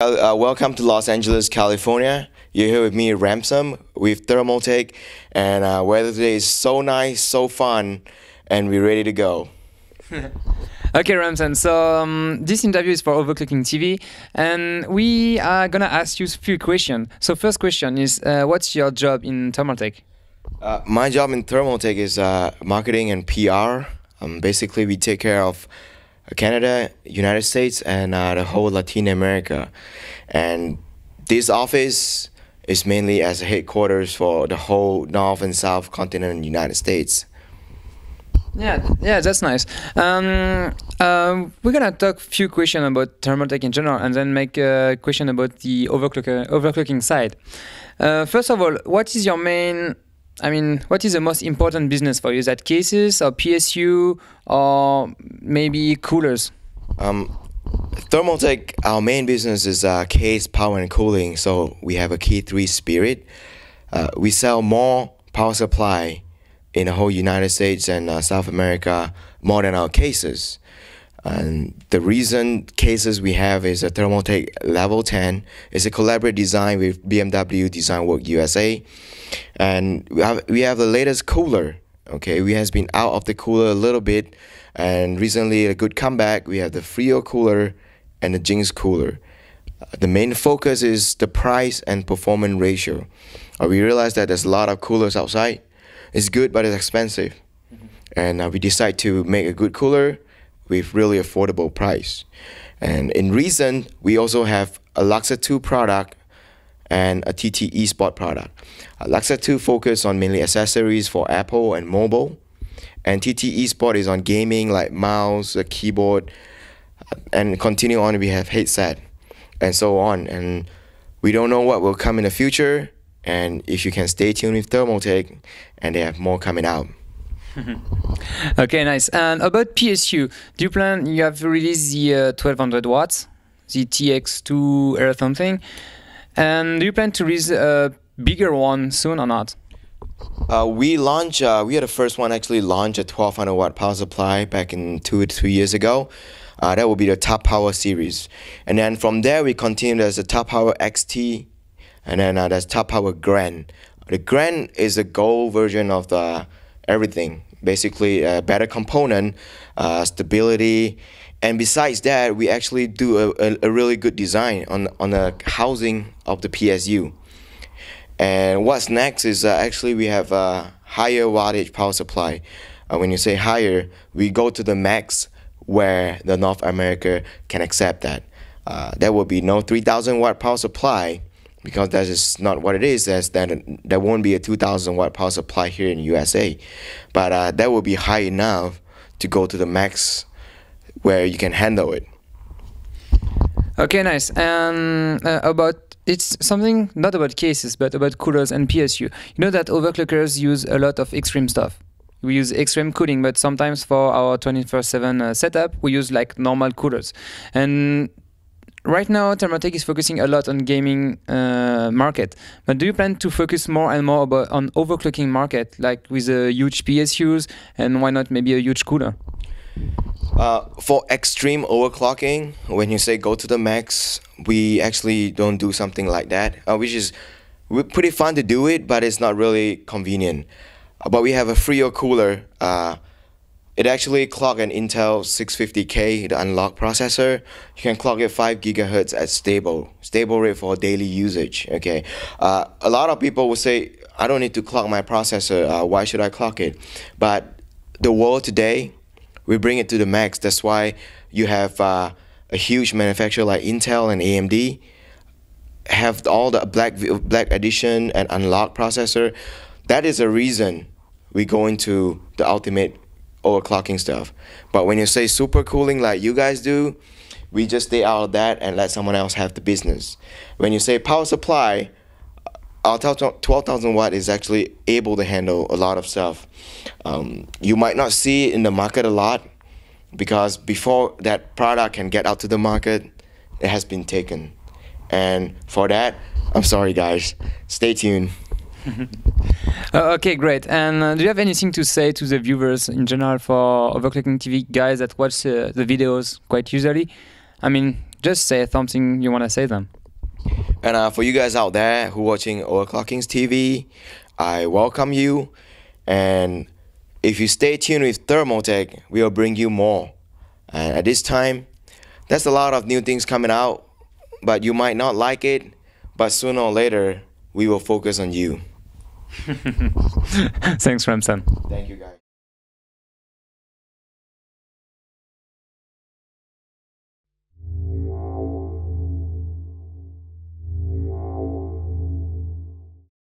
Welcome to Los Angeles, California. You're here with me, Ramsom, with Thermaltake, and weather today is so nice, so fun, and we're ready to go. Okay, Ramsom, so this interview is for OverClocking-TV, and we are gonna ask you a few questions. So first question is, what's your job in Thermaltake? My job in Thermaltake is marketing and PR. Basically, we take care of Canada, United States, and the whole Latin America. And this office is mainly as a headquarters for the whole North and South continent in the United States. Yeah, that's nice. We're gonna talk a few questions about Thermaltake in general, and then make a question about the overclocking side. First of all, what is your main? What is the most important business for you? Is that cases or PSU or maybe coolers? Thermaltake, our main business is case, power, and cooling. So we have a Key3 Spirit. We sell more power supply in the whole United States and South America more than our cases. And the reason cases we have is a Thermaltake Level 10. It's a collaborative design with BMW Design Work U.S.A. And we have the latest cooler. Okay, we has been out of the cooler a little bit, and recently a good comeback. We have the Frio cooler and the Jinx cooler. The main focus is the price and performance ratio. We realize that there's a lot of coolers outside. It's good, but it's expensive. And we decide to make a good cooler with really affordable price. And in recent, we also have a Luxor 2 product and a TT Sport product. Luxor 2 focus on mainly accessories for Apple and mobile, and TT Sport is on gaming like mouse, a keyboard, and continue on we have headset and so on. And we don't know what will come in the future, and if you can stay tuned with Thermaltake, and they have more coming out. Okay, nice. And about PSU, you have released the 1200 watts, the TX2 or something, and do you plan to release a bigger one soon or not? We are the first one actually launch a 1200 watt power supply back in 2 to 3 years ago. That will be the Top Power series. And then from there we continue as the Top Power XT, and then there's Top Power Grand. The Grand is the gold version of the everything. Basically a better component, stability, and besides that we actually do a really good design on the housing of the PSU. And what's next is actually we have a higher wattage power supply. When you say higher, we go to the max where the North America can accept that. There will be no 3000 watt power supply, because that is not what it is. There won't be a 2000 watt power supply here in USA, but that will be high enough to go to the max where you can handle it. Okay, nice. And it's something not about cases, but about coolers and PSU. You know that overclockers use a lot of extreme stuff. We use extreme cooling, but sometimes for our 24/7 setup, we use like normal coolers. And right now, Thermaltake is focusing a lot on gaming market. But do you plan to focus more and more on overclocking market, like with huge PSUs, and why not maybe a huge cooler? For extreme overclocking, when you say go to the max, we actually don't do something like that, which is pretty fun to do it, but it's not really convenient. But we have a Frio cooler. It actually clock an Intel 650K, the unlock processor. You can clock it 5 gigahertz at stable rate for daily usage. Okay, a lot of people will say, I don't need to clock my processor. Why should I clock it? But the world today, we bring it to the max. That's why you have a huge manufacturer like Intel and AMD have all the black edition and unlock processor. That is the reason we go into the ultimate overclocking stuff. But when you say super cooling like you guys do, we just stay out of that and let someone else have the business. When you say power supply, our 12,000 watt is actually able to handle a lot of stuff. You might not see it in the market a lot, because before that product can get out to the market, it has been taken. And for that, I'm sorry guys, stay tuned. Okay, great. And do you have anything to say to the viewers in general for OverClocking-TV guys that watch the videos quite usually? I mean, just say something you want to say them. And for you guys out there who watching OverClocking-TV, I welcome you. And if you stay tuned with Thermaltake, we'll bring you more. And at this time, there's a lot of new things coming out, but you might not like it. But sooner or later, we will focus on you. Thanks, Ramsom. Thank you, guys.